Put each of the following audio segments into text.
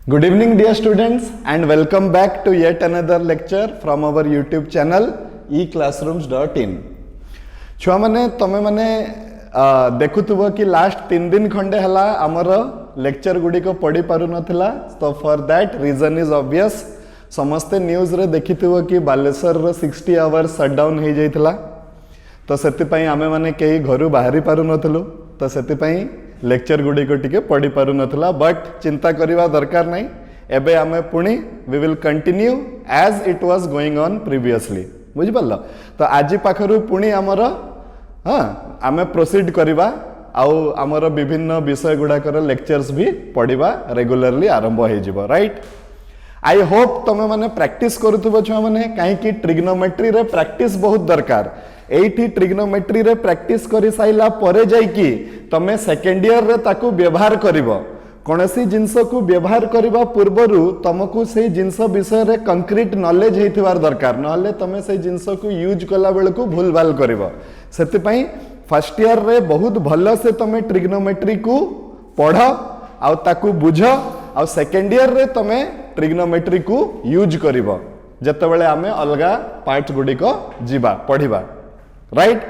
Good evening dear students and welcome back to yet another lecture from our YouTube channel eclassrooms.in. छुआ माने तमे माने देखुथुबो कि last 3 दिन खंडे हला हमर लेक्चर गुडी को पढ़ी पारु नथिला, तो for that reason is obvious समस्ते न्यूज रे देखिथुबो कि बालेश्वर रो 60 आवर्स शटडाउन हे जाइथिला, तो सेति पई आमे माने केही घरु बाहरी पारु नथलु, तो सेति पई लेक्चर गुडी को टिके पढ़ी पारु नथिला, बट चिंता करिवा दरकार नहीं। एबे आमे पुणी we will continue as it was going on previously, बुझि पल्लो। तो आज पाखरु पुणी हमर आमे प्रोसीड करिवा आउ हमर विभिन्न विषय गुडाकर लेक्चर्स भी पढ़िबा रेगुलरली आरंभ हे जिवो, राइट। आई होप तमे माने प्रैक्टिस करूथबो छुआ माने, काहे कि ट्रिग्नोमेट्री रे प्रैक्टिस बहुत दरकार। एठी ट्रिग्नोमेट्री रे प्रैक्टिस करि साइला परे जाई कि तमे सेकेंड ईयर रे ताकू व्यवहार करिवो। कोनोसी जिंस को व्यवहार करबा पूर्वरु तुमको से जिंस विषय रे कंक्रीट नॉलेज हेथिवार दरकार, नहले तमे से जिंस को यूज कला बेल को भूल भाल करिवो। सेति पई फर्स्ट ईयर रे बहुत भलो से तमे ट्रिग्नोमेट्री को पढ़ आ ताकू बुझ, आ सेकेंड ईयर रे तमे ट्रिग्नोमेट्री को यूज करिवो जतबेले आमे अलगा पार्ट गुडी को जीवा पढ़िबा, right.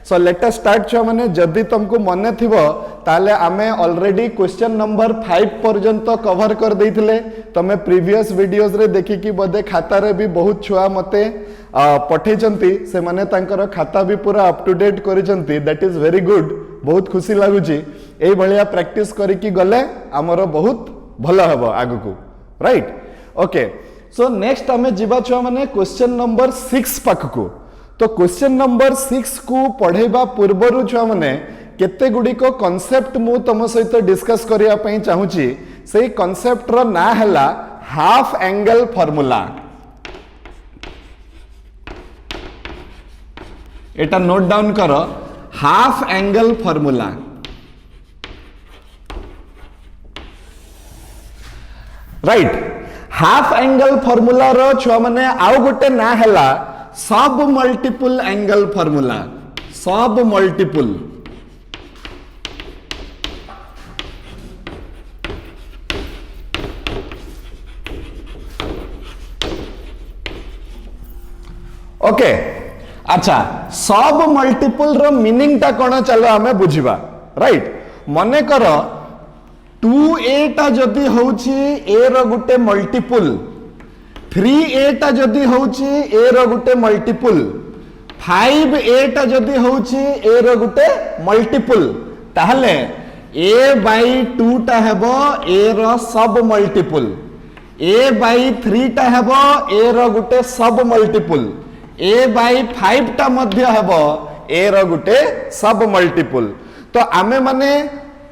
So let us start छुआ माने, जदि तुमको मन थिबो ताले आमे ऑलरेडी क्वेश्चन नंबर 5 पर्यंत कवर कर देइथिले। तमे प्रीवियस वीडियोस रे देखि कि बदे खाता रे भी बहुत छुआ मते पठे चंती, से माने तांकर खाता भी पूरा अप टू डेट करि चंती, दैट इज वेरी गुड। बहुत खुशी लागुची। एई भलिया प्रैक्टिस करि कि गले हमरो बहुत भलो हबो आगुकू, राइट। ओके, सो नेक्स्ट आमे जिबा छुआ माने क्वेश्चन नंबर 6 पाखकू। तो क्वेश्चन नंबर 6 को पढ़ेबा पूर्वरु छुआ माने केते गुडी को कांसेप्ट मु तम सहित डिस्कस करिया पई चाहूची। सेही कांसेप्ट रो ना हला हाफ एंगल फार्मूला। एटा नोट डाउन करो, half angle formula. Right, half angle formula रो छुआ माने आउ गोटे ना हला sub multiple angle formula. Sub multiple okay. अच्छा, सब मल्टीपल रो मीनिंग ता कोन चलो हमें बुझिबा, राइट। मने करो 2a टा जदी होउची a row Gute multiple, 3a टा जदी होउची a row Gute multiple, 5a टा जदी होउची a रो गुटे मल्टीपल, ताहले a/2 टा हेबो a रो सब मल्टीपल, a/3 टा हेबो a रो गुटे सब मल्टीपल, a/5 टा मध्य हेबो a रो गुटे सब मल्टीपल। तो आमे माने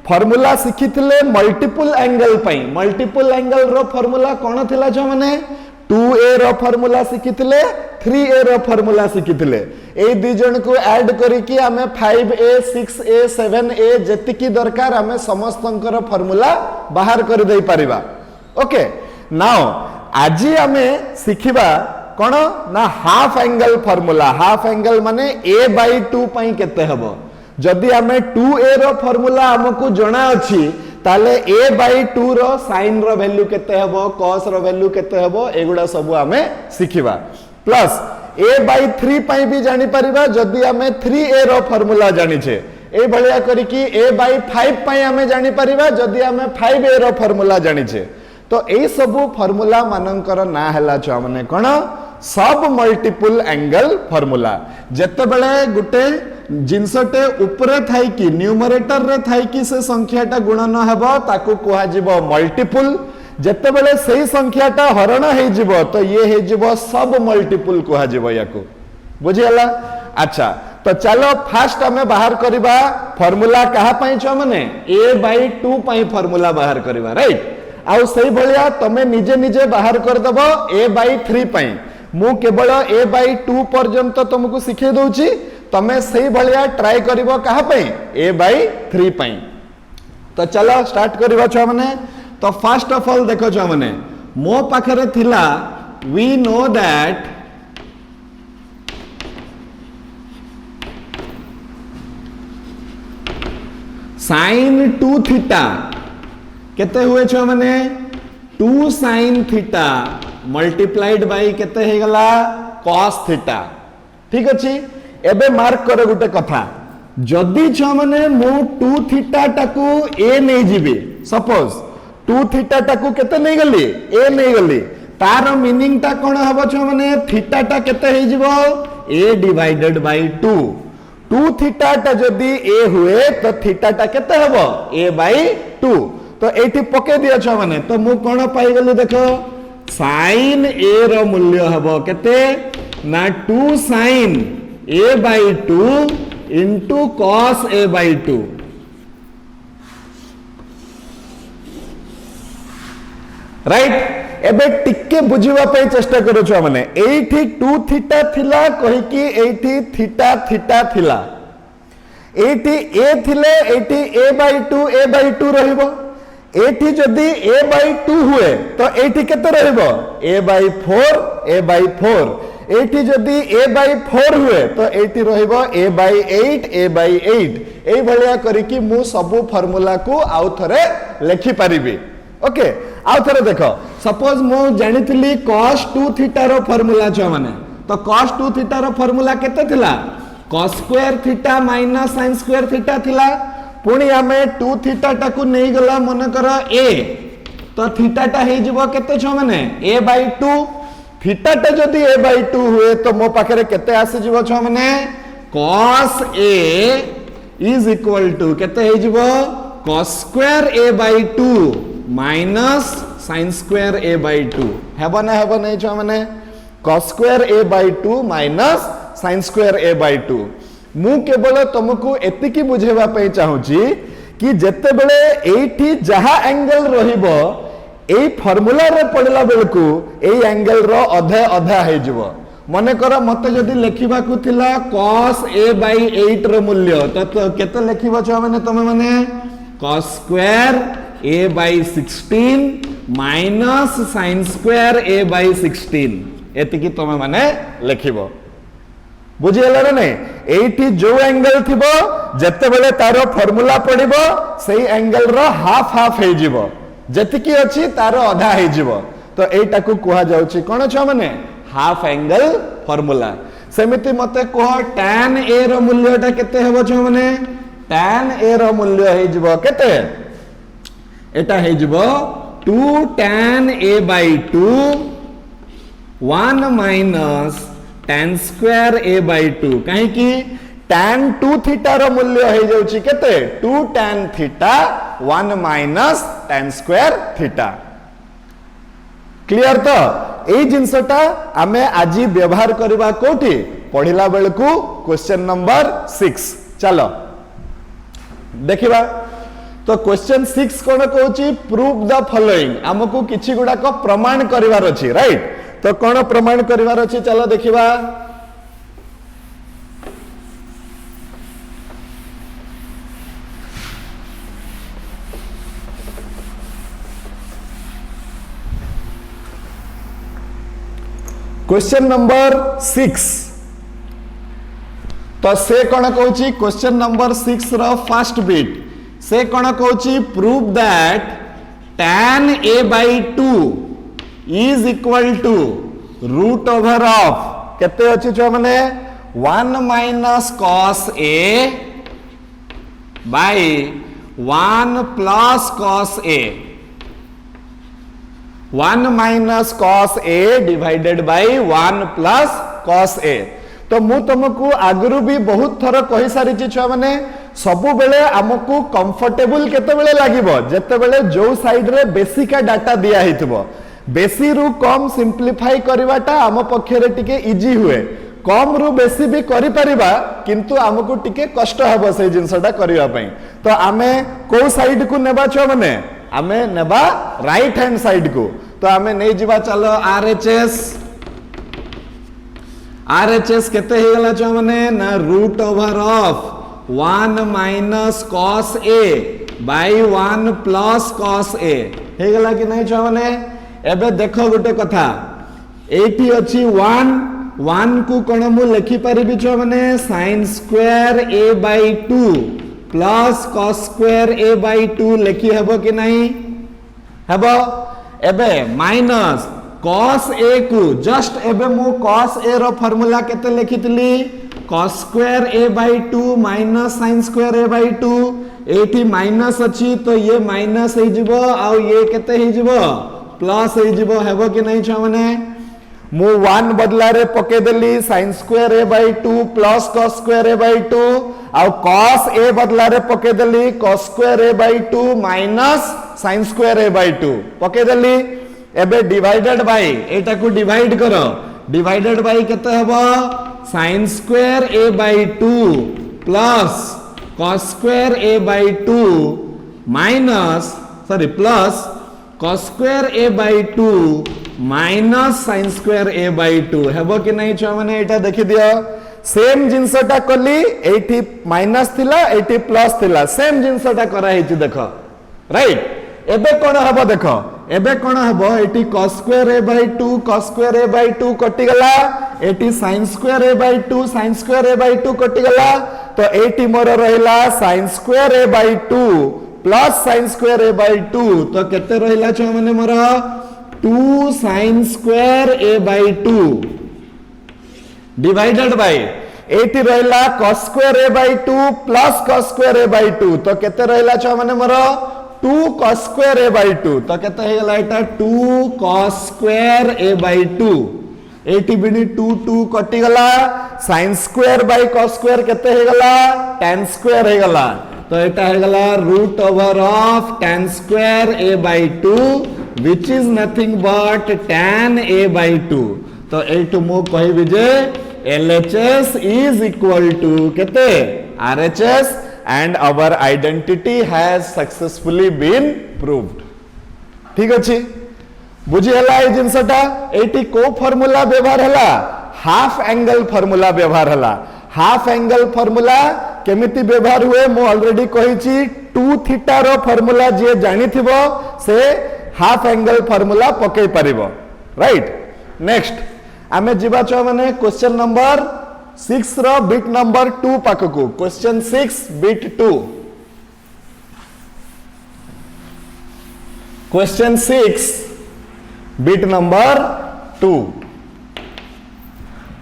फार्मूला सिखिथिले मल्टीपल एंगल पई। मल्टीपल एंगल रो फार्मूला कोन थिला छ माने 2a रो फार्मूला सिखिथिले, 3a रो फार्मूला सिखिथिले। ए दि जण को ऐड करी कि हमें 5a 6a 7a जेतिकी दरकार हमें समस्तंकर फार्मूला बाहर कर देई परिबा। ओके, नाउ आज हमें सिखिबा कोन ना half angle formula. Half angle माने a/2 पई केते हबो। जदि हमें 2a रो फार्मूला हमकु जणा अछि ताले a/2 रो साइन रो वैल्यू केते हबो, cos रो वैल्यू केते हबो, एगुडा सब हमें सिखिबा। प्लस a/3 पई भी जानि परिबा जदि हमें 3a रो फार्मूला जानि छे। ए भलिया करी कि a/5 पई हमें जानि परिबा जदि हमें 5a रो फार्मूला जानि छे। तो ए सब फार्मूला मानकर ना हला छ माने कोन सब मल्टीपल एंगल फार्मूला। जते बेले गुटे जिनसटे ऊपरे थाई कि न्यूमरेटर रे थाई कि से संख्याटा गुणन हेबो ताकू कुहा जिवो मल्टीपल। जते बेले सेही संख्याटा हरण हे जिवो तो ये हे जिवो सब मल्टीपल कुहा जिवो याकू, बुझियला। अच्छा, तो चलो फास्ट हमें बाहर करिबा फार्मूला कहा पई छ माने a/2 पई फार्मूला बाहर करिबा, राइट। आउ सही भलिया तमे निजे निजे बाहर कर दबो a/3 पई। मु केवल a/2 पर्यंत तुमको सिखे दउची, तमे सही भलिया ट्राई करिवो कहा पई a/3 पई। तो चलो स्टार्ट करिवो छ माने। तो फर्स्ट ऑफ ऑल देखो छ माने मो पाखरे थिला we know that sin 2 theta केते हुए छ माने 2 sin थीटा मल्टीप्लाइड बाय केते हे गला cos थीटा ठीक अछि एबे मार्क कर गुटे कथा जदि छ माने मु 2 थीटा टाकू a नै जिबे सपोज 2 थीटा टाकू केते नै गली a नै गली तार मीनिंग ता कोन हबो छ माने थीटा टा केते हे जिवो a डिवाइडेड बाय 2 2 थीटा टा जदि a हुए तो थीटा टा केते हबो a बाय 2 तो एठी पके दिया छ माने तो मु कोन पाई गली देखो sin a रो मूल्य हबो केते ना 2 sin a by 2 into cos a by 2 right एबे टिके बुझिबा पे चेष्टा करू छ माने एठी 2 थीटा थिला कहि कि एठी थीटा थीटा थिला एठी a थिले एठी a by 2 रहइबो एठी जदि a by 2 हुए तो एठी केते रहइबो a by 4 एठी जदि a by 4 हुए तो एठी रहइबो a by 8 एई भलिया करी कि मु सब फार्मूला को आउ थरे लेखि परिबी ओके आउ थरे देखो सपोज मु जानितली cos 2 थीटा रो फार्मूला छ माने तो cos 2 थीटा रो फार्मूला केते थिला cos square theta minus sin square theta थिला पुणी आमे 2 थीटा टाकू नहीं गला मन कर a तो थीटा टा हे जिवो केते छ माने a by 2 थीटा टा जदी a by 2 हुए तो मो पाखरे केते आसी जिवो छ माने cos a is equal to केते हे जिवो cos square a by 2 minus sin square a by 2 हेबो नै छ माने cos square a by 2 minus sin square a by 2 मु केवल तुमको एतिकी बुझेबा पे चाहूची कि जेते बेले एठी जहा एंगल रहिबो एई फार्मूला रे पडला बेलकू एई एंगल रो अधे अधा हे जिवो मने कर मते जदी लेखिबा को थिला cos a by 8 रो मूल्य तो केते लेखिबो छ माने तमे माने cos square a by 16 minus sin square a by 16 एतिकी तमे माने लेखिबो बुझियला रे नै एठी जो एंगल थिबो जत्ते बेले तारो फार्मूला पडिबो सेही एंगल रो हाफ हाफ हे जिवो जतिकी अछि तारो आधा हे जिवो तो एटा को कुहा जाउची कोन छ माने हाफ एंगल फार्मूला सेमिति मते को tan a रो मूल्यटा केते हेबो छ माने tan a रो मूल्य हे जिवो केते एटा हे जिवो 2 tan a by 2 1 minus tan square a by 2 काहे कि tan 2 थीटा रो मूल्य हे जाउची केते 2 tan theta 1 minus tan square theta clear तो एई जिंसटा आमे आजी व्यवहार करबा कोठी पढिला बेलकू क्वेश्चन नंबर 6 चलो देखिबा तो क्वेश्चन 6 कोन कहूची प्रूव द फॉलोइंग हमकू किछि गुडा को प्रमाण करिवार अछि राइट तो कौन प्रमाण करिवार अछि चलो देखिबा क्वेश्चन नंबर 6 तो से कौन कहूची क्वेश्चन नंबर 6 रो फर्स्ट बिट से कौन कहूची prove that tan a by 2 is equal to root over of केते अछि छ माने 1 minus cos a by 1 plus cos a 1 minus cos a divided by 1 plus cos a तो मु तुमको आगरु भी बहुत थर कहि सारी छी छ माने सबु बेले हमकु कंफर्टेबल केते बेले लागिबो जेते बेले जो साइड रे बेसी का डाटा दिया हितबो बेसी रु कम सिंप्लीफाई करवाटा आम पक्षरे टिके इजी हुए कम रु बेसी भी करि परिबा किंतु हमकु टिके कष्ट हबो से जिंसटा करिवा पई तो आमे को साइड को नेबा छ माने आमे नेबा राइट हैंड साइड को तो आमे नै जिबा चलो आरएचएस केते हे गला छ माने ना root over of 1 minus cos a by 1 plus cos a हे गला कि नै छ माने एबे देखो गोटे कथा एटी अछि 1 को कोन मु लिखि परिबि छ माने sin square a by 2 plus cos square a by 2 लिखि हेबो कि नै हेबो एबे माइनस cos a को जस्ट एबे मु cos a रो फार्मूला केते लिखितली cos square a by 2 minus sin square a by 2 एठी माइनस अछि तो ये माइनस हे जिवो आ ये केते हे जिवो प्लस हे जिवो हेबो कि नै छ माने मु 1 बदला रे पके देली sin square a by 2 plus cos square a by 2 आ cos a बदला रे पके देली cos square a by 2 minus sin square a by 2 पके देली एबे डिवाइडेड बाय एटा को डिवाइड करो डिवाइडेड बाय केते हबो sin square a by 2 plus cos square a by 2 minus sorry plus cos square a by 2 minus sin square a by 2 हेबो कि नै छ माने एटा देखि दियो सेम जिंसटा कली एठी माइनस थिला एठी प्लस थिला सेम जिंसटा करा हेछि देखो राइट एबे कोन हबो देखो एबे कोन हबो एठी cos square a by 2 cos square a by 2 कटि गला एठी sin square a by 2 sin square a by 2 कटि गला तो एठी मोर रहिला sin square a by 2 plus sin square a by 2 तो केते रहिला छ माने मोर 2 sin square a by 2 divided by eighty रहिला cos square a by 2 plus cos square a by 2 तो केते रहिला छ माने मोर 2 cos स्क्वायर a by 2 तो केते हे गला एटा 2 cos square a by 2 eighty बिनी 2 2 कटि गला sin square by cos square केते हे गला tan स्क्वायर हे गला तो एटा हे गला root over of tan square a by 2 which is nothing but tan a by 2 तो एटू मु कहबी जे LHS is equal to केते RHS and our identity has successfully been proved ठीक अछि बुझी हला ए जिंसटा एटी को फार्मूला व्यवहार हला हाफ एंगल फार्मूला व्यवहार हला हाफ एंगल फार्मूला केमिति व्यवहार हुए मु ऑलरेडी कहिछि 2 थीटा रो फार्मूला जे जानि थिबो से हाफ एंगल फार्मूला पकई परिबो राइट नेक्स्ट आमे जिबा छ माने क्वेश्चन नंबर 6 रो बिट नंबर 2 पाखकु question 6 bit 2 question 6 bit number 2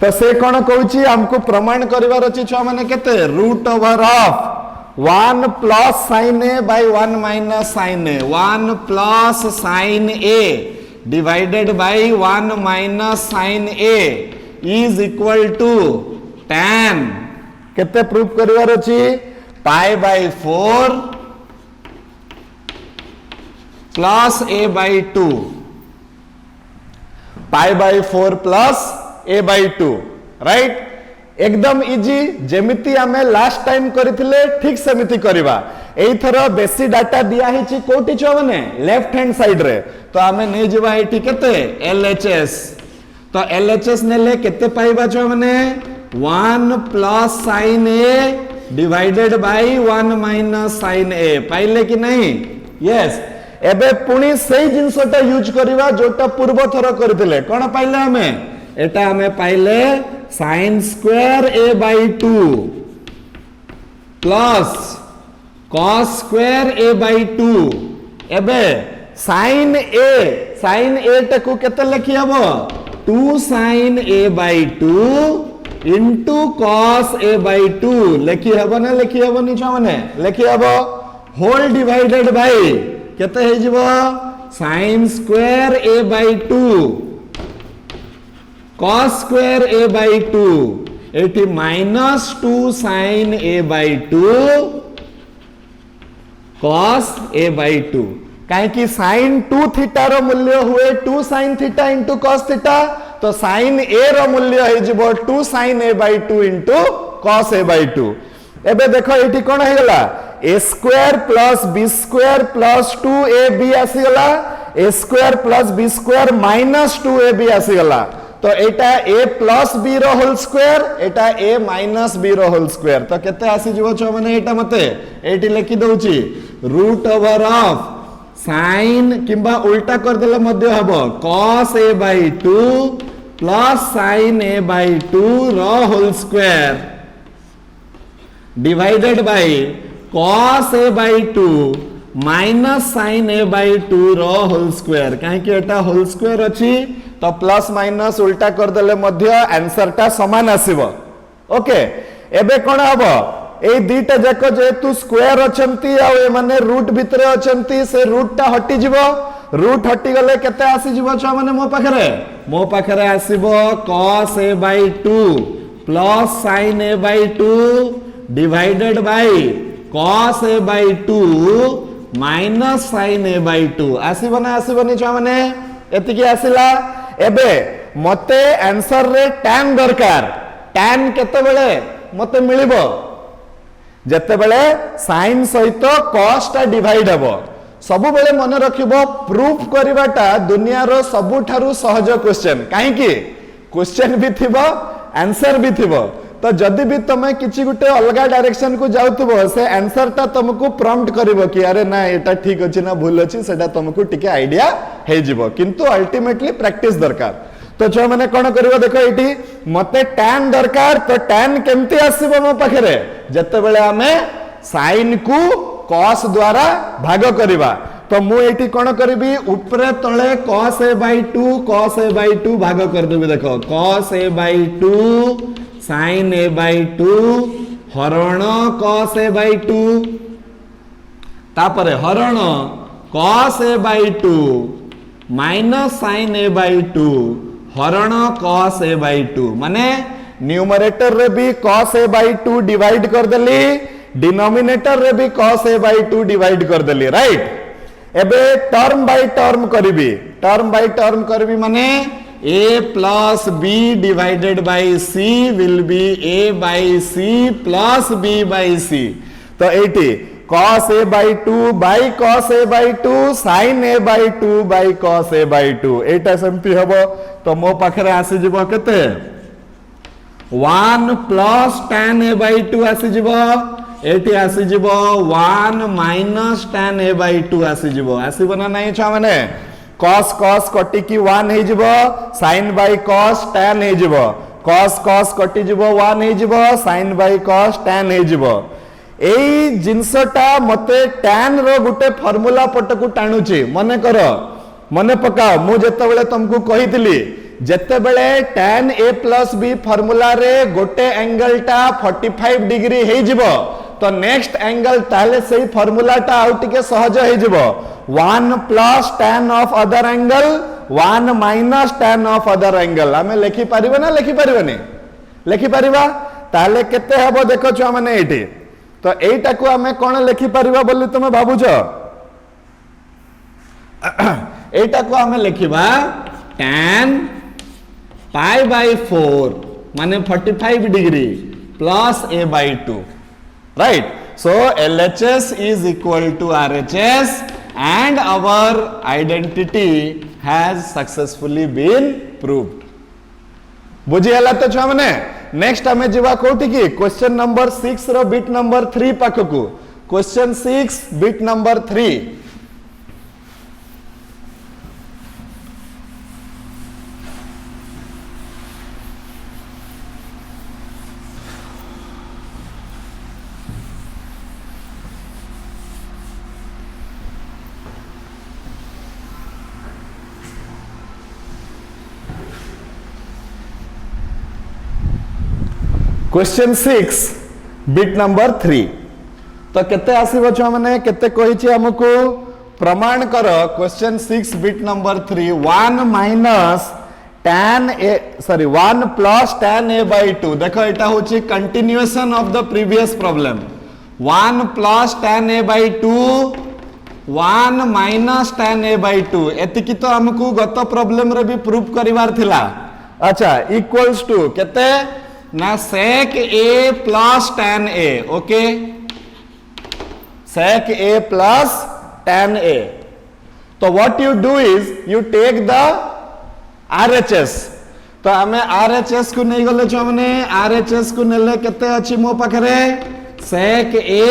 तो से कोन कहूची हमको प्रमाण करिवार अछि छ माने केते root over of 1 plus sin a by 1 minus sin a 1 plus sin a divided by 1 minus sin a is equal to tan केते प्रूफ करिवार अछि pi by 4 plus a by 2 pi by 4 plus a by 2 right एकदम easy जेमिति हमें last time करथिले ठीक सेमिति करबा एई thorough बेसी data दिया हिची कोठी छ माने लेफ्ट हैंड साइड रे तो हमें नै जेबा एठी केते LHS तो LHS नेले केते पाइबा छ माने 1 plus sin a divided bye 1 minus sin a पाइले कि नहीं यस एबे पुनी सेही जिंसटा यूज करबा जोटा पूर्व थरो करथिले कोन पाइले हमें एटा हमें पाइले sin square a by 2 plus cos square a by 2 एबे sin a टकु केते लिखि हबो 2 sin a by 2 into cos a by 2 लिखि हबो ना लिखि हबो नि छ माने लिखि हबो होल डिवाइडेड बाय केते हे जिवो sin square a by 2 cos square a by 2 eighty minus 2 sin a by 2 cos a by 2 काहे कि sin 2 थीटा रो मूल्य हुए 2 sin theta into cos theta तो sin a रो मूल्य हे जिवो 2 sin a by 2 into cos a by 2 एबे देखो eighty कोन हे गला a square plus b square plus 2ab आसी गला a square plus b square minus 2ab आसी गला तो एटा a प्लस b रो होल स्क्वायर एटा a माइनस b रो होल स्क्वायर तो केते आसी जिवो छ माने एटा मते एटी लिखि दउची रूट ओवर ऑफ sin किबा उल्टा कर देले मध्य हबो cos a by 2 plus sin a by 2 रो whole square divided by cos a by 2 minus sine a by two रो होल स्क्वायर कहीं एटा होल स्क्वायर अच्छी तो प्लस माइनस उल्टा करदेले मध्य आंसर टा समान आसीबो ओके एबे कोन हबो ए दीटा जाक जेतु स्क्वायर अछंती आ ए माने रूट भितरे अछंती से रूट टा हटी जिवो रूट हटी गले केते आसी जिवो छ माने मो पाखरे आसीबो cos a by 2 plus sin a by 2 divided by cos a by 2 minus sin a by 2 आसीबो ना आसीबोनी छ माने एतिकी आसीला एबे मते आंसर रे tan दरकार tan केते बेले मते मिलिबो जते बेले sin सहित cos टा डिवाइड हबो सबु बेले मन रखिबो प्रूफ करबाटा दुनिया रो सबु ठारू सहज क्वेश्चन काहे कि क्वेश्चन भी थिबो आंसर भी थिबो तो जदि भी तमे किछि गुटे अलगा डायरेक्शन को जाउतबो से आंसर ता तुमको प्रॉम्प्ट करिवो कि अरे ना एटा ठीक अछि ना भूल अछि सेटा तुमको टिके आईडिया हे जिवो किंतु अल्टीमेटली प्रैक्टिस दरकार तो छ माने कोन करिवो देखो एटी मते tan दरकार तो tan केमती आसीबो मो पाखरे जते बेले हमें sin को cos द्वारा भाग करिबा तो मु एटी कोन करबी ऊपरे तळे cos a by 2 भाग कर देबे देखो cos a by 2 sin a by 2 हरण cos a by 2 तापरे हरण cos a by 2 minus sin a by 2 हरण cos a by 2 माने न्यूमरेटर रे भी cos a by 2 डिवाइड कर देली डिनोमिनेटर रे भी cos a by 2 डिवाइड कर देली राइट एबे टर्म बाय टर्म करबी माने a plus b divided by c will be a by c plus b by c तो eighty cos a by 2 by cos a by 2 sin a by 2 by cos a by 2 एटा सेमती हबो तो मो पाखरे आसी जिवो केते 1 plus tan a by 2 आसी जिवो एटी आसी जिवो 1 minus tan a by 2 आसी जिवो आसीबो ना नाही छ माने cos cos कटी की 1 हे जिवो sin by cos tan हे जिवो cos cos कटी जिवो 1 हे जिवो sin by cos tan हे जिवो एई जिंसटा मते tan रो गुटे फार्मूला पटकू टाणुची मने पकाओ मु जत्ते बेले तुमको कहितली जत्ते बेले tan a plus b formula रे गोटे एंगल टा 45 डिग्री हे जिवो तो नेक्स्ट एंगल ताले सही फार्मूला टा आउ टिके सहज हे जिवो 1 plus tan of other angle 1 minus tan of other angle हमें लिखि परिबो ना लिखि परिबोनी लिखि परिबा ताले केते हबो देखो छ माने एठी तो एटा को हमें कोन लिखि परिबा बोली तुम भाबुछ एटा को हमें लिखिबा tan pi by 4 माने 45 degree plus a by 2 right so LHS is equal to RHS and our identity has successfully been proved बुझी हला तो छ माने नेक्स्ट हमें जीवा कोठी की क्वेश्चन नंबर 6 रो बिट नंबर 3 पाखकू question 6 bit number 3 question 6 bit number 3 तो केते आसीबो छ माने केते कहि छी हमकु प्रमाण करो question 6 bit number 3 1 minus tan a sorry 1 plus tan a by 2 देखो एटा होची continuation of the previous problem 1 plus tan a by 2 1 minus tan a by 2 एतिकी तो हमकु गत प्रॉब्लम रे भी प्रूफ करिवार थिला अच्छा इक्वल्स टू केते ना sec a plus tan a okay sec a plus tan a तो what you do is you take the RHS तो हमें RHS को नहीं गले छ माने RHS को नेले केते अछि मो पाखरे sec a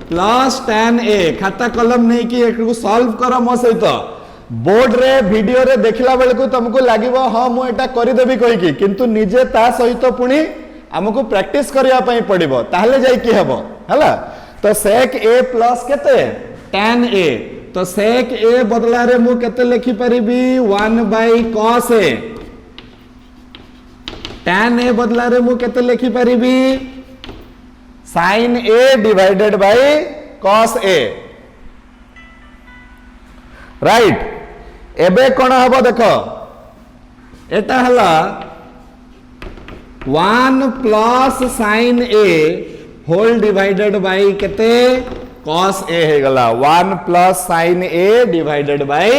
plus tan a खाता कलम नहीं कि एकु सॉल्व करो मो सहित बोर्ड रे वीडियो रे देखला बेले को तुमको लागिवो हां मु एटा करि देबी कहि कि किंतु निजे ता सहित पुनी हमको प्रैक्टिस करिया पई पड़िबो ताहले जाई कि हेबो हला तो sec a plus केते tan a तो sec a बदला रे मु केते लिखि परिबी 1 by cos a tan a बदला रे मु केते लिखि परिबी sin a divided by cos a right एबे कोन हबो देखो एटा हला 1 plus sin a whole divided by केते cos a हे गला 1 plus sin a divided by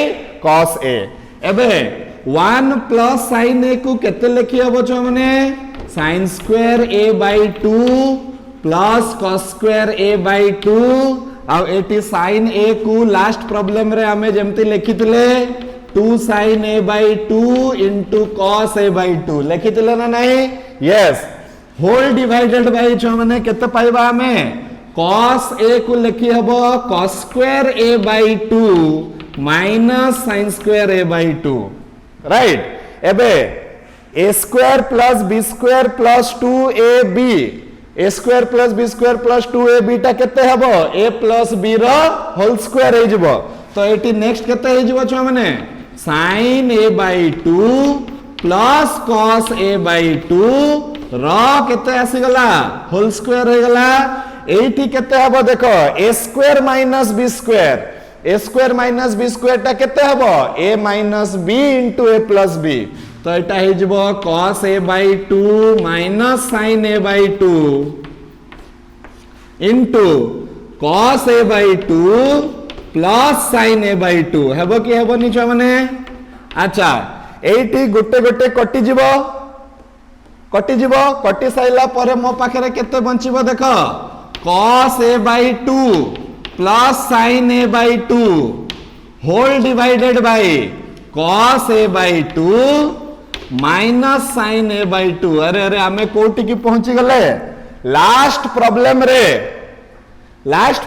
cos a एबे 1 प्लस sin a को केते लिखि हबो छ माने sin square a by 2 plus cos square a by 2 आउ एटी sin a को लास्ट प्रॉब्लम रे हमें जेमती लिखितले 2 sin a by 2 into cos a by 2 लिखितले ना नहीं यस होल डिवाइडेड बाय छ माने केते पाइबा हमें cos a को लिखि हबो cos square a by 2 minus sin square a by 2 right एबे a square plus b square plus 2ab a square plus b square plus 2ab टा केते हबो a प्लस b रो होल स्क्वायर हे जबो तो एटी नेक्स्ट केते हे जबो छ माने sin a by 2 plus cos a by 2 रो केते आसी गला होल स्क्वायर हे गला एटी केते हबो देखो a square minus b square टा केते हबो a minus b into a plus b तो एटा हे जबो cos a by 2 minus sin a by 2 into cos a by 2 plus sin a by 2 हेबो कि हेबो नि छ माने अच्छा एटी गुटे गुटे कटि साइला परे मो पाखरे केते बंचिबो देखो cos a by 2 plus sin a by 2 whole divided by cos a by 2 minus sin a by 2 अरे अरे हमें कोटि की पहुंची गले लास्ट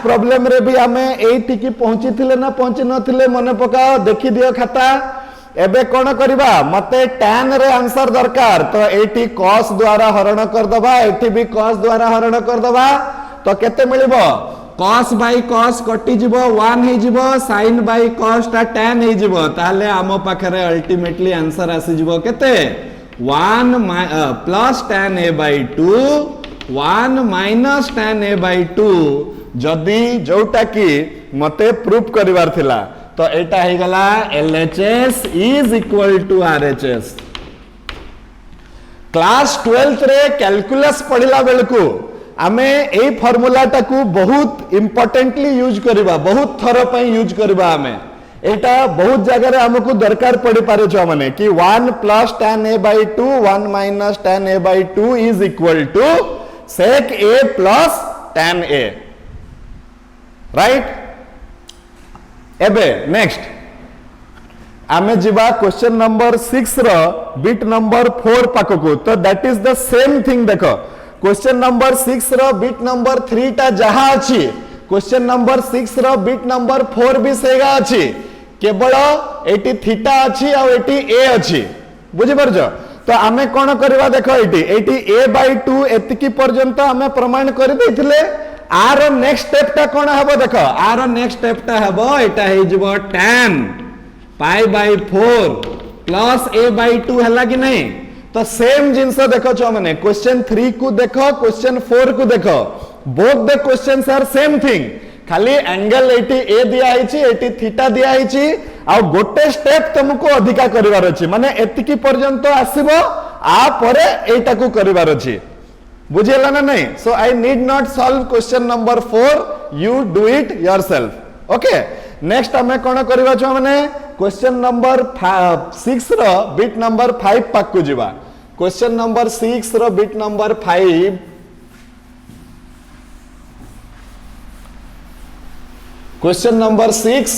प्रॉब्लम रे भी हमें एटी की पहुंची थिले ना पहुंची नथिले मने पकाओ देखि दियो खाता एबे कोन करबा मते tan रे आंसर दरकार तो एटी cos द्वारा हरण कर दबा एटी भी cos द्वारा हरण कर दबा तो केते मिलिबो cos by cos कटि जिवो 1 हे जिवो sin by cos ता tan हे जिवो ताले आमो पाखरे अल्टीमेटली आंसर आसी जिवो केते 1 plus tan a by 2 1 minus tan a by 2 जदी जोटा की मते प्रूफ करिवार थिला तो एटा हे गला LHS is equal to RHS class 12th रे कैलकुलस पढ़िला बेलकू आमे ए फार्मूला टाकू बहुत इंपोर्टेंटली यूज करबा बहुत थर पई यूज करबा आमे एटा बहुत जगह रे हमकु दरकार पड़ी पारे छ माने कि 1 plus tan a by 2 1 minus tan a by 2 is equal to sec a प्लस tan a राइट एबे नेक्स्ट आमे जिबा क्वेश्चन नंबर 6 रो बिट नंबर 4 पाकको तो that is the same thing देखो क्वेश्चन नंबर 6 रो बिट नंबर 3 टा जहा अछि क्वेश्चन नंबर 6 रो बिट नंबर 4 भी सेगा अछि केवल एटी थीटा अछि आ एटी a अछि बुझि परजो तो आमे कोन करबा देखो एटी a by 2 एतिकी पर्यंत आमे प्रमाण कर दैथिले आर नेक्स्ट स्टेप टा कोन हबो देखो आर नेक्स्ट स्टेप टा हबो एटा हे जबो tan pi by 4 plus a by 2 हला कि नहीं तो सेम जिंस देखो छ माने क्वेश्चन 3 को देखो क्वेश्चन 4 को देखो both the questions are same thing खाली एंगल एटी a दिया आइछि एटी थीटा दिया आइछि आ गोटे स्टेप तुमको अधिका करिवार अछि माने एतिकी पर्यंत आसीबो आ परे एटा को करिवार अछि बुझेला ना नहीं so I need not solve question number 4 you do it yourself okay next हमें कोन करबा छ माने क्वेश्चन नंबर 6 रो बिट नंबर 5 पाक को जिबा क्वेश्चन नंबर 6 रो bit number 5 question number 6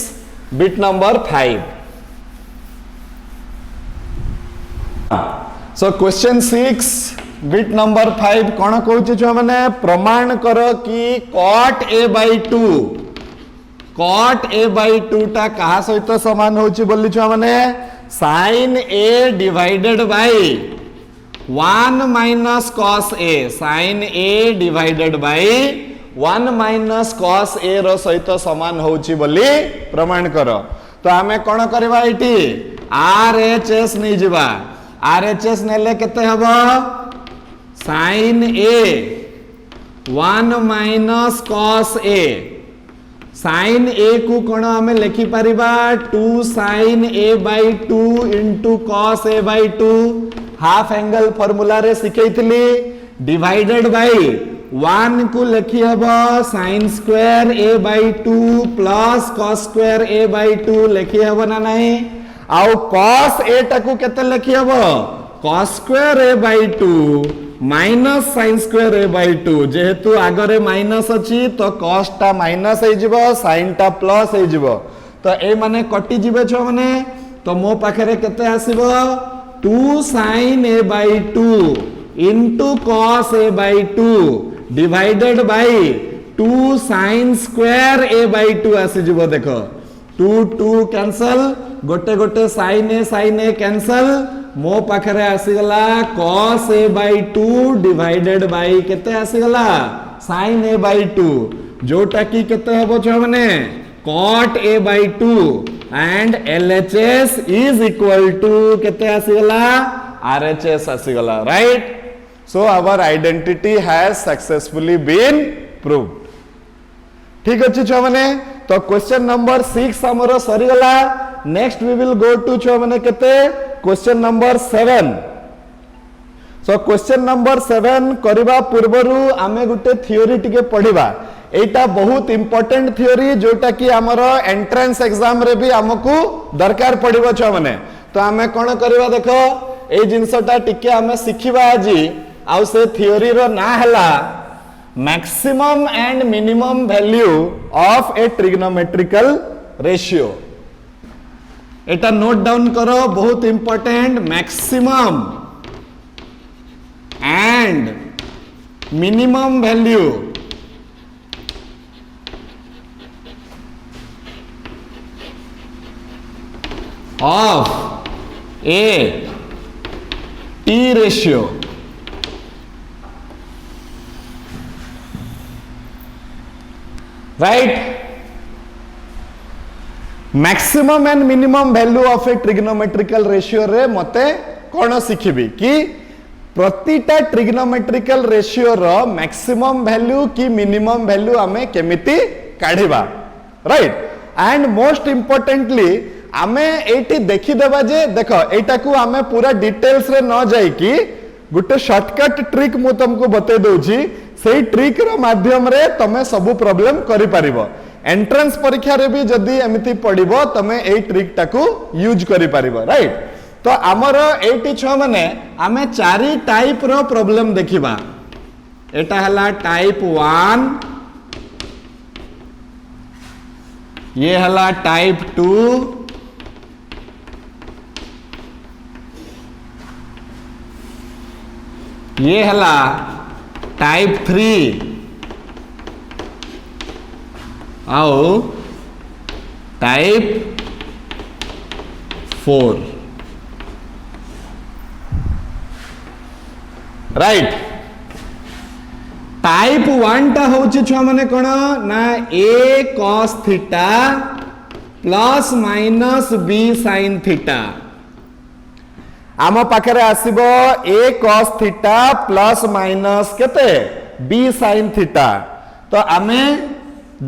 bit number 5 so question 6 bit number 5 कोन कहउछि छ माने प्रमाण करो कि cot a by 2 cot a by 2 टा कहा सहित समान होछि बोली छ माने sin a divided by 1 minus cos a sin a divided by 1 minus cos a रो सहित समान होउची बोली प्रमाण कर। तो आमे कोन करबा एटी RHS नहीं जिबा। RHS नेले केते हबो sin a 1 minus cos a। sin a को कोन हमें लिखि परिबा 2 sin a by 2 into cos a by 2 half angle formula रे सिखैथिली डिवाइडेड बाय 1 को लिखि हबो sin square a by 2 plus cos square a by 2 लिखि हबो ना नहीं। आउ cos a टाकू केते लिखि हबो cos square a by 2 minus sin square a by 2 जेहेतु आगरे माइनस अछि तो cos टा माइनस हे जिवो sin टा प्लस हे जिवो। तो ए माने कटि जिवे छ माने तो मो पाखरे केते आसीबो 2 sin a by 2 into cos a by 2 divided by 2 sin square a by 2 आसी जिवो। देखो 2 2 कैंसल गोटे गोटे sin a कैंसल मो पाखरे आसी गला cos a by 2 divided by केते आसी गला sin a by 2 जोटा की केते हबो छ माने cot a by 2 and LHS is equal to केते आसी गला RHS आसी गला। Right. So our identity has successfully been proved। ठीक अछि छ माने तो क्वेश्चन नंबर 6 हमरो सरी गला। Next we will go to छ माने केते question number 7। So question number 7 करबा पूर्वरु आमे गुटे थ्योरी टिके पढिबा। एटा बहुत इंपोर्टेंट थ्योरी जोटा कि हमरो एंट्रेंस एग्जाम रे भी हमकु दरकार पडिबो छ माने। तो आमे कोन करबा देखो ए जिंसटा टिके आमे सिखिबा आजी आउ से थ्योरी रो ना हला maximum and minimum value of A trigonometrical ratio. Etah note down करो बहुत important maximum and minimum value of A T ratio. Right. Maximum and minimum value of A trigonometrical ratio रे मते कोन सिखिबी कि प्रतिटा ट्रिग्नोमेट्रिकल रेशियो रो maximum value की minimum value आमे केमिति काढिबा। Right. And most importantly आमे एठी देखि देबा जे देखो एटा को आमे पूरा डिटेल्स रे न जाई कि गुटे शॉर्टकट ट्रिक मु तुमको बते दोची सेही ट्रिक रो माध्यम रे तमे सब प्रॉब्लम करि परिबो। एंट्रेंस परीक्षा रे भी जदी एमिति पडिबो तमे एई ट्रिक टाकू यूज करि परिबो। राइट। तो हमर एटी छ माने आमे चारि टाइप रो प्रॉब्लम देखिबा। एटा हला टाइप 1, ये हला टाइप 2, ये हला टाइप 3 आओ टाइप 4। राइट। टाइप 1 टा होची छ माने कोन ना a cos theta plus minus b sin theta. आम पाखरे आसीबो a cos theta plus minus केते b sin थीटा। तो आमे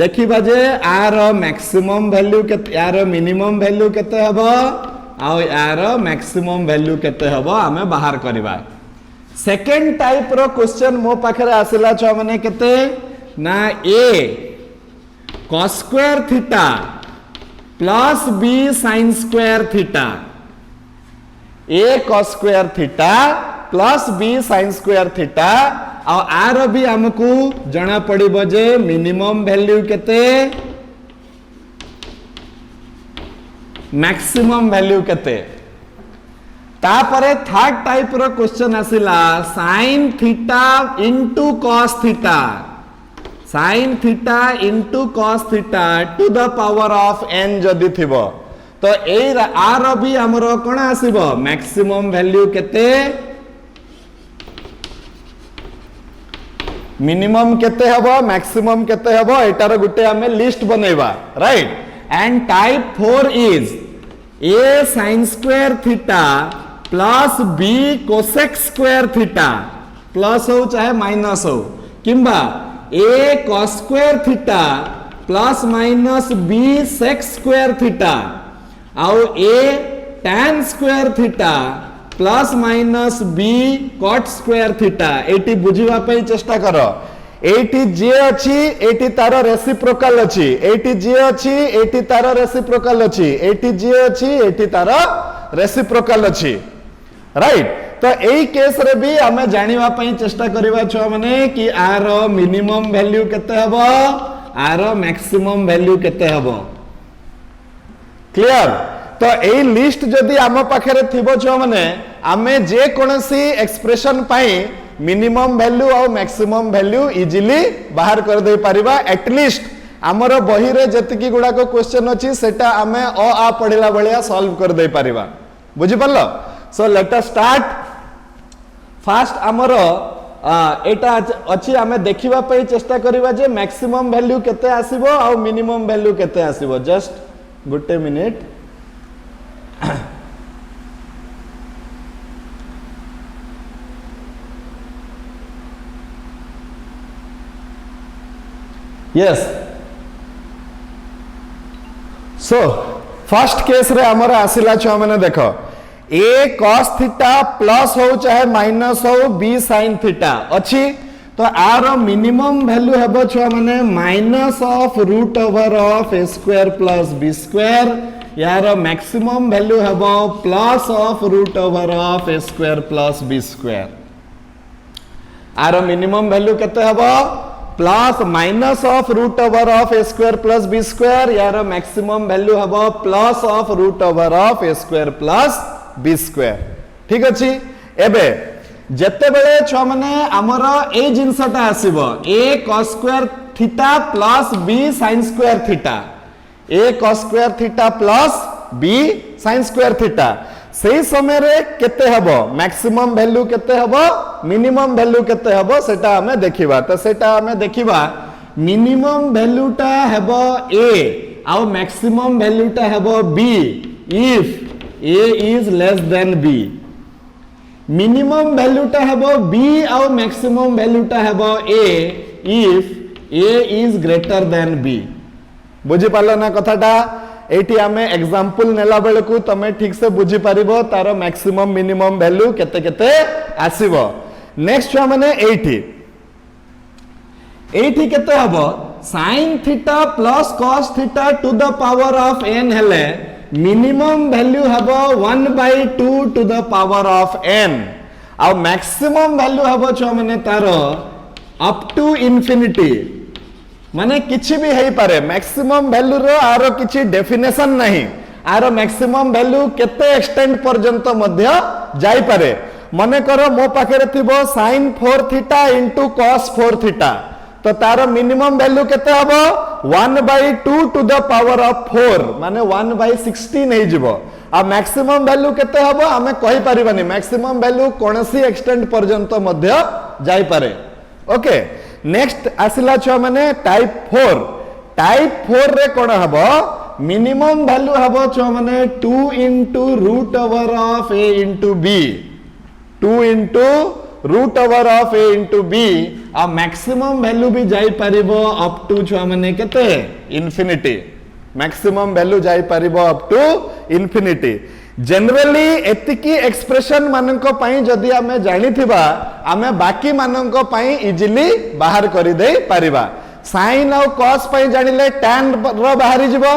देखिबा जे आर मैक्सिमम वैल्यू केते आर मिनिमम वैल्यू केते हबो आ आर मैक्सिमम वैल्यू केते हबो आमे बाहर करबा। सेकंड टाइप रो क्वेश्चन मो पाखरे आसिला छ माने केते ना a cos square theta plus b sin square theta. a cos square theta plus b sin square theta और आर भी हमको जना पड़िबो जे मिनिमम वैल्यू केते मैक्सिमम वैल्यू केते। तापरे थर्ड टाइप रो क्वेश्चन आसिला sin theta into cos theta. sin theta into cos theta to the power of n जदी थिबो तो ए आर भी हमरो कोन आसीबो मैक्सिमम वैल्यू केते मिनिमम केते हबो मैक्सिमम केते हबो एटार गुटे हमें लिस्ट बनेबा right and type 4 is a sin square theta plus b cosec square theta plus हो चाहे माइनस हो किंबा a cos square theta plus minus b sec square theta आउ a tan square theta plus minus b cot square theta एटी बुझिबा पई चेष्टा करो एटी जे अछि एटी तार रेसिप्रोकल अछि एटी जे अछि एटी तार रेसिप्रोकल अछि एटी जे अछि एटी तार रेसिप्रोकल अछि राइट तो एई केस रे भी हमें जानिबा पई चेष्टा करिबा छ माने कि आर मिनिमम वैल्यू केते हबो आर मैक्सिमम वैल्यू केते हबो क्लियर तो एई लिस्ट जदी आम पाखरे थिबो छ माने आमे जे कोनसी एक्सप्रेशन पाई मिनिमम वैल्यू और मैक्सिमम वैल्यू इजीली बाहर कर दे परिबा एटलीस्ट हमर बही रे जतिकी गुडा को क्वेश्चन अछि सेटा आमे अ आ पढिला बलिया सॉल्व कर दे परिबा बुझि पल्लो सो लेट अस स्टार्ट फास्ट हमर एटा अछि आमे देखिबा पई चेष्टा करिबा जे मैक्सिमम वैल्यू केते आसीबो और मिनिमम वैल्यू केते आसीबो जस्ट गुटे minute yes so first case रे हमर आसिला छ माने देखो a cos थीटा प्लस हो चाहे माइनस हो b sin थीटा अछि तो आर मिनिमम वैल्यू हेबो छ माने minus of root over of a square plus b square यार मैक्सिमम वैल्यू हेबो plus of root over of a square plus b square आर मिनिमम वैल्यू केते हेबो plus minus of root over of a square plus b square यार maximum value हबो plus of root over of a square plus b square ठीक अछि एबे जते बेले छ माने हमर ए जिंसटा आसीबो a cos square theta plus b sin square theta a cos square theta plus b sin square theta सही समय रे केते हबो मैक्सिमम वैल्यू केते हबो मिनिमम वैल्यू केते हबो सेटा हमें देखिबा तो सेटा हमें देखिबा मिनिमम वैल्यूटा हबो a और मैक्सिमम वैल्यूटा हबो b if a is less than b minimum वैल्यूटा हबो b और मैक्सिमम वैल्यूटा हबो a if a is greater than b बुझि पालो ना कथाटा एटी आमे एग्जांपल नेला बेले को तमे ठीक से बुझी परिबो तारो मैक्सिमम मिनिमम वैल्यू केते केते आसीबो नेक्स्ट छ माने 80 केते हबो sin थीटा प्लस cos theta to the power of n हेले मिनिमम वैल्यू हबो 1/2 to the power of n आ मैक्सिमम वैल्यू हबो छ माने तारो अप टू इंफिनिटी माने किछि भी हेई पारे मैक्सिमम वैल्यू रो आरो किछि डेफिनेशन नहीं आरो मैक्सिमम वैल्यू केते एक्सटेंड पर्यंत मध्य जाई पारे मने करो मो पाखरे थिबो sin 4 theta into cos 4 theta तो तारो मिनिमम वैल्यू केते हबो 1/2 टू द पावर ऑफ 4 माने 1/16 नहीं जिवो आ मैक्सिमम वैल्यू केते हबो हमें कहि परिबानी मैक्सिमम वैल्यू कोनसी एक्सटेंड पर्यंत मध्य जाई पारे ओके नेक्स्ट आसिला छ माने टाइप 4 रे कोन हबो मिनिमम वैल्यू हबो छ माने 2 into root over of a into b 2 into root over of a into b आ मैक्सिमम वैल्यू भी जाई परिबो अप टू छ माने केते इंफिनिटी मैक्सिमम वैल्यू जाई परिबो अप टू इंफिनिटी जनरली एतिकी एक्सप्रेशन माननको पई जदी हमें जानि थिबा हमें बाकी माननको पई इजीली बाहर करि दे परिबा sin और cos पई जानिले tan रो बाहरी जिवो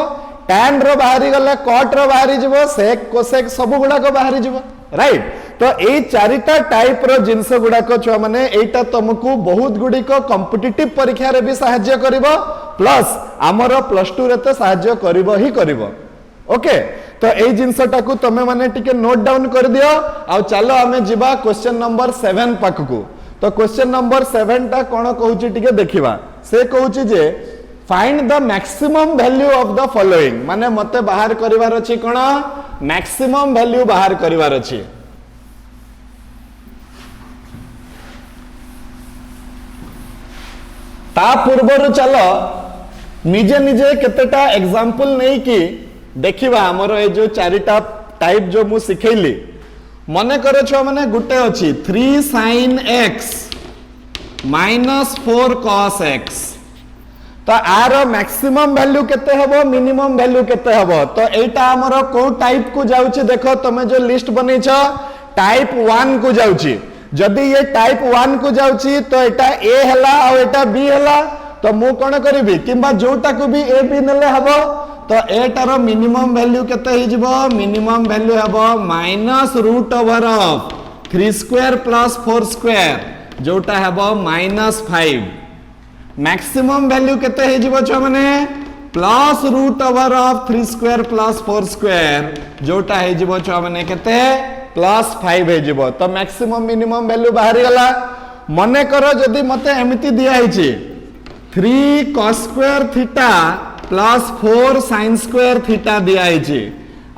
tan रो बाहरी गले cot रो बाहरी जिवो sec cosec सब गुडा को बाहरी जिवो राइट तो ए चारिटा टाइप रो जिंस गुडा को छ माने एटा तुमको बहुत गुडी को कॉम्पिटिटिव परीक्षा रे भी सहायता करिवो प्लस हमरो +2 रे तो सहायता करिवो ही करिवो ओके तो ए जिंसटा को तमे माने टिके नोट डाउन कर दियो आ चलो हमें जिबा क्वेश्चन नंबर 7 पाक को तो क्वेश्चन नंबर 7 टा कोन कहूची टिके देखिबा से कहूची जे find the maximum value of the following माने मते बाहर करिवार अछि कोन मैक्सिमम वैल्यू बाहर करिवार अछि ता पूर्वर चलो निजे निजे केतेटा एग्जांपल नहीं कि देखिबा हमर ए जो चारिटा टाइप जो मु सिखैली मने करे छ माने गुटे अछि 3 sin x minus 4 cos x तो आर मैक्सिमम वैल्यू केते हबो मिनिमम वैल्यू केते हबो तो एटा हमर को टाइप को जाउची देखो तमे जो लिस्ट बनै छ टाइप 1 को जाउची जदि ये टाइप 1 को जाउची तो एटा ए हला और एटा बी हला तो मु कोन करबी किबा जोटा को भी ए बी नेले हबो तो एटार मिनिमम वैल्यू केते हि जिवो मिनिमम वैल्यू हबो minus root over of 3 square plus 4 square जोटा हबो -5 मैक्सिमम वैल्यू केते हि जिवो छ माने plus root over of 3 square plus 4 square जोटा हि जिवो छ माने केते +5 हे जिवो तो मैक्सिमम मिनिमम वैल्यू बाहरी गला मने करो जदी मते एमिति दिया हि छि 3 cos square theta plus 4 sin square theta दिया है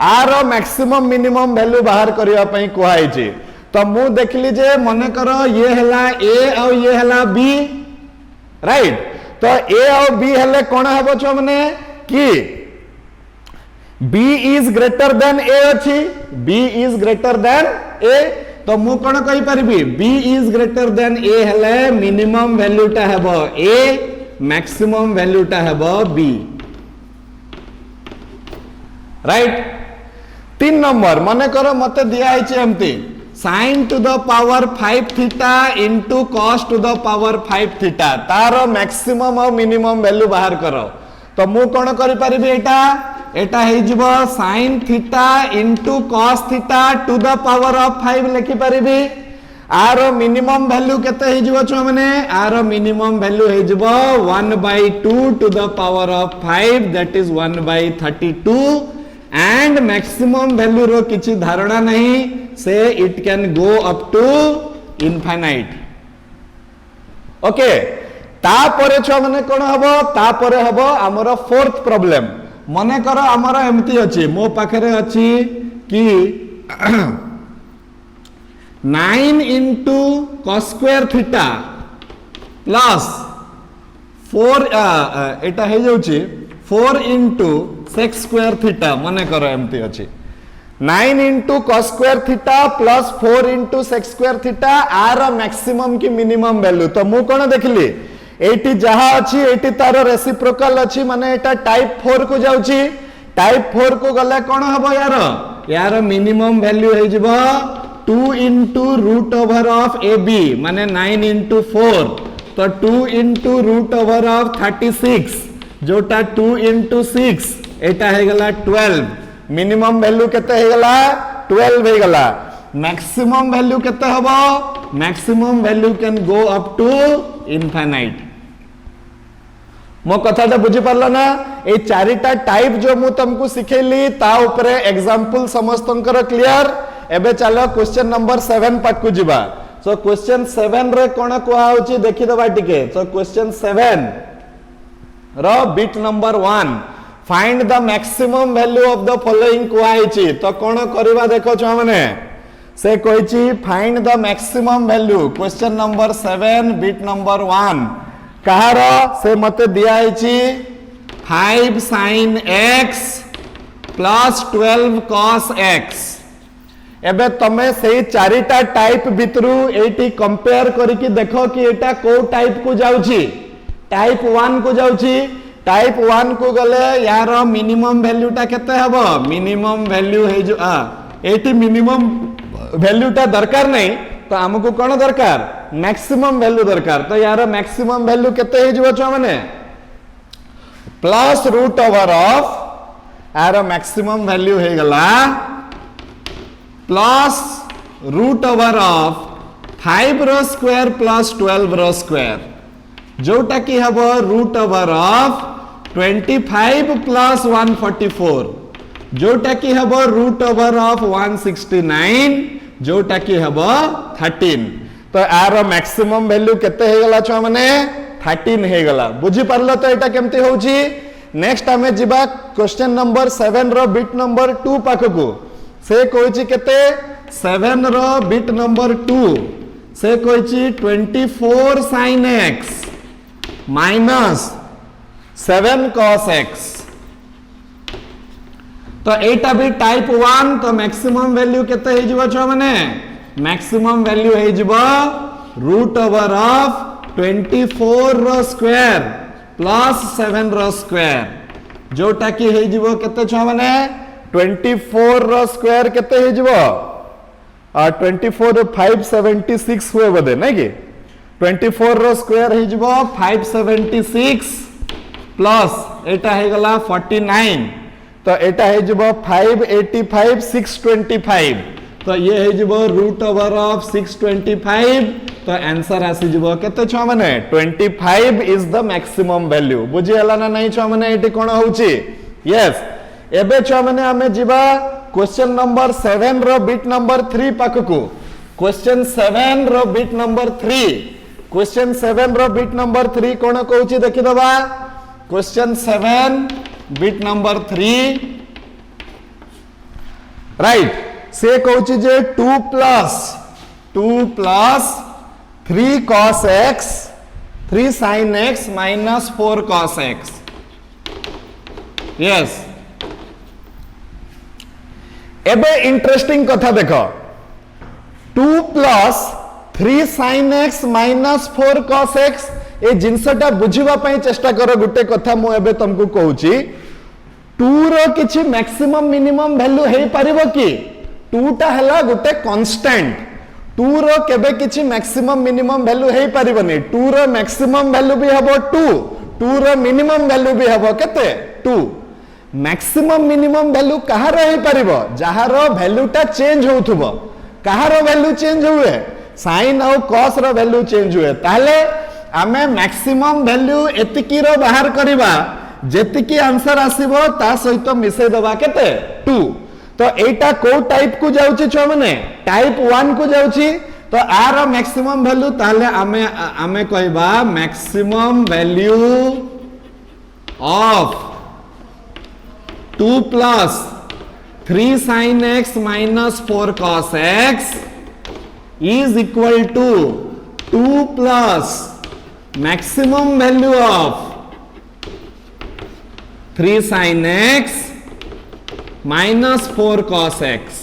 आर मैक्सिमम मिनिमम वैल्यू बाहर करबा पई कोहाई छि तो मु देखली जे मने करो ये हला ए और ये हला बी राइट तो ए और बी हले कोन हबो छ माने कि b is greater than a अछि b is greater than a तो मु कोन कहि परबी b is greater than a हले मिनिमम वैल्यू टा हबो a मैक्सिमम वैल्यू टा हबो b राइट 3 नंबर मने करो मते दिया है एमती sin to the power 5 theta into cos to the power 5 theta तार मैक्सिमम और मिनिमम वैल्यू बाहर करो तो मु कोन करि परिबी एटा हे जिवो sin theta into cos theta to the power of 5 लिखि परिबी आर मिनिमम वैल्यू केते हे जिवो छ माने आर मिनिमम वैल्यू हे जिवो 1/2 to the power of 5 that is 1/32 and maximum value रो किछि धारणा नहीं से it can go up to infinite okay ता परे छ माने कोन हबो ता परे हबो हमर फोर्थ प्रॉब्लम मने करो हमर एमती अछि मो पाखरे अछि कि 9 into cos square theta plus 4 एटा हे जाउची 4 into sec square theta मने करो एमती अछि 9 into cos square theta plus 4 into sec square theta आर मैक्सिमम की मिनिमम वैल्यू तो मु कोन देखली एटी जहा अछि एटी तार रेसिप्रोकल अछि माने एटा टाइप 4 को जाउची टाइप 4 को गले कोन हबो यार मिनिमम वैल्यू हे जिवो 2 into root over of ab माने 9 into 4 तो 2 into root over of 36 जोटा 2 into 6 एटा हे गला 12 मिनिमम वैल्यू केते हे गला 12 हे गला मैक्सिमम वैल्यू केते हबो maximum value can go up to infinite मो कथाटा बुझी पारला ना ए चारिटा टाइप जो मु तुमको सिखेली ता ऊपर एग्जांपल समस्तंकर क्लियर एबे चलो क्वेश्चन नंबर 7 पाक को जिबा सो क्वेश्चन 7 रे कोन को आउची देखि दबा टिके सो क्वेश्चन 7 रो bit number 1 find the maximum value of the following को आइची तो कोन करबा देखो छ माने से कहची find the maximum value question number 7 bit number 1 कहार से मते दिया आइची 5 sin x plus 12 cos x एबे तमे से चारिटा टाइप भितरु एटी कंपेयर करिकि देखो कि एटा को टाइप को जाउची टाइप 1 को जाउची टाइप 1 को गले यार मिनिमम वैल्यू टा केते हबो मिनिमम वैल्यू हे जो एटी मिनिमम वैल्यू टा दरकार नहीं तो हमको कोन दरकार मैक्सिमम वैल्यू दरकार तो यार मैक्सिमम वैल्यू केते हे जो छ माने प्लस रूट ओवर ऑफ यार मैक्सिमम वैल्यू हे गला प्लस रूट ओवर ऑफ 5 रो स्क्वायर प्लस 12 रो स्क्वायर जोटा कि हबो रूट ओवर ऑफ 25 प्लस 144 जोटा कि हबो रूट ओवर ऑफ 169 जोटा कि हबो 13 तो आर मैक्सिमम वैल्यू केते हे गला छ माने 13 हे गला बुझी परलो तो एटा केमती होउची नेक्स्ट हमें जिबा क्वेश्चन नंबर 7 रो बिट नंबर 2 पाखकू से कोइची केते 7 रो बिट नंबर 2 से Koichi 24 sin x minus 7 cos x। तो एटा भी टाइप 1 तो मैक्सिमम वैल्यू केते हे जिवो छ माने मैक्सिमम वैल्यू हे जिवो रूट ओवर ऑफ 24 रो स्क्वायर प्लस 7 रो स्क्वायर जोटा की हे जिवो केते छ माने 24 रो स्क्वायर केते हे जिवो 24 576 हुए बदे नहीं कि 24 रो स्क्वायर हे जिवो 576 प्लस एटा हे गला 49 तो एटा है जब 585 625 तो ये है जब रूट ओवर ऑफ 625 तो आंसर आसी जब केते छ माने 25 इज द मैक्सिमम वैल्यू बुझी हला ना नहीं छ माने एटी कोन होउची यस एबे छ माने हमें जिबा क्वेश्चन नंबर 7 रो बिट नंबर 3 पाखकु क्वेश्चन 7 रो बिट नंबर 3 क्वेश्चन 7 रो बिट नंबर 3 कोन कहउची देखि दबा क्वेश्चन 7 बिट नंबर 3 राइट से कहूँ जे 2 plus 3 cos x 3 sin x minus 4 cos x yes एबे इंटरेस्टिंग कथा देखो 2 plus 3 sin x minus 4 cos x ए जिनसटा बुझिबा पई चेष्टा करो गुटे कथा मु एबे तुमको कहूची 2 रो किछि मैक्सिमम मिनिमम वैल्यू हे परिबो कि 2 टा हला गुटे कांस्टेंट 2 रो केबे किछि मैक्सिमम मिनिमम वैल्यू हे परिबनी 2 रो मैक्सिमम वैल्यू भी हबो 2 रो मिनिमम वैल्यू भी हबो केते 2 मैक्सिमम मिनिमम वैल्यू कहार हे परिबो जहारो वैल्यू टा चेंज होथुबो कहारो वैल्यू चेंज हुए sin और cos रो वैल्यू चेंज हुए ताले आमे मैक्सिमम वैल्यू एतिकी रो बाहर करिबा जेतिकी आंसर आसीबो ता सहित मिसे दबा केते 2 तो एटा को टाइप को जाउची छ माने टाइप 1 को जाउची तो आर मैक्सिमम वैल्यू ताले आमे कहबा maximum value of 2 plus 3 sin x minus 4 cos x is equal to 2 plus maximum value of 3 sin x minus 4 cos x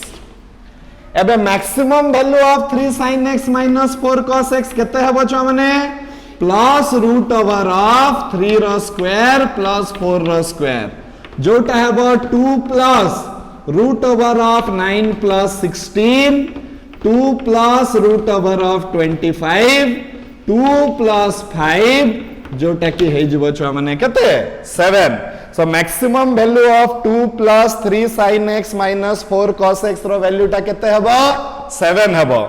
एबे maximum value of 3 sin x minus 4 cos x केते हबो छ माने plus root over of 3 रो square plus 4 रो square जोटा हबो 2 plus root over of 9 plus 16 2 plus root over of 25 2 plus 5 जोटा की हे जिवो छ माने केते 7 so maximum value of 2 plus 3 sin x minus 4 cos x रो वैल्यू टा केते हबो 7 हबो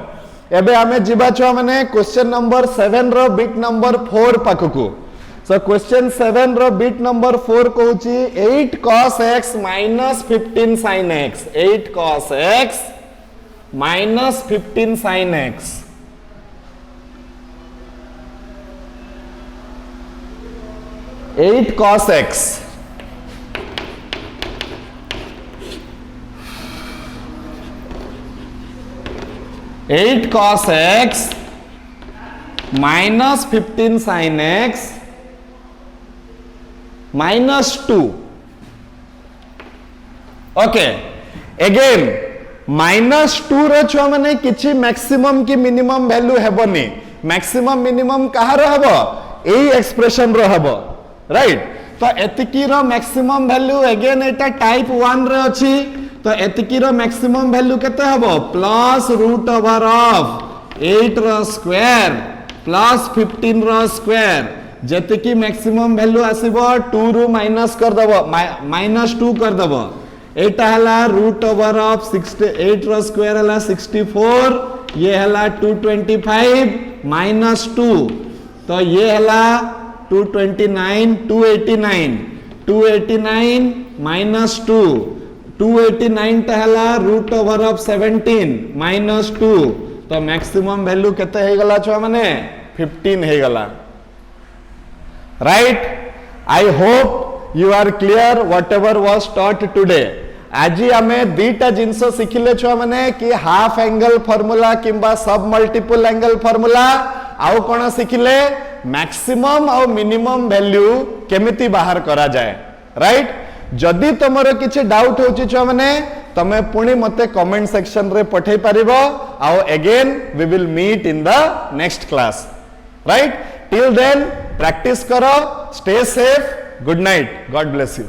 एबे हमें जिबा छ माने क्वेश्चन नंबर 7 रो बिट नंबर 4 पाखकु सो क्वेश्चन 7 रो बिट नंबर 4 कहूची 8 cos x minus 15 sin x 8 cos x minus 15 sin x 8 cos x eight cos x minus 15 sin x minus 2 okay again minus 2 रे छ माने किछि मैक्सिमम की minimum value हेबनी maximum minimum कहार हबो एई एक्सप्रेशन रो हबो राइट तो एतिकी रो मैक्सिमम वैल्यू अगेन एटा टाइप 1 रे अछि तो एतिकी रो मैक्सिमम वैल्यू केते हबो प्लस रूट ओवर ऑफ 8 रो स्क्वायर प्लस 15 रो स्क्वायर जेतिकी मैक्सिमम वैल्यू आसीबो 2 रु माइनस कर दबो माइनस 2 कर दबो एटा हला रूट ओवर ऑफ 68 रो स्क्वायर हला 64 ये हला 225 माइनस 2 तो ये हला 229 289 माइनस 2 289 टहला रूट ओवर ऑफ 17 माइनस 2 तो मैक्सिमम वैल्यू केते हे गला छ माने 15 हे गला right I hope you are clear whatever was taught today आज आमे दीटा जिंस शिखिले छ माने कि हाफ एंगल फार्मूला किंबा सब मल्टीपल एंगल फार्मूला आउ कोन सिखिले मैक्सिमम आउ मिनिमम वैल्यू केमिति बाहर करा जाए राइट जदि तुमर किछि डाउट होछि छ माने तमे पुणी मते कमेंट सेक्शन रे पठै परिबो आउ again we will meet in the next class right till then practice करो stay safe good night God bless you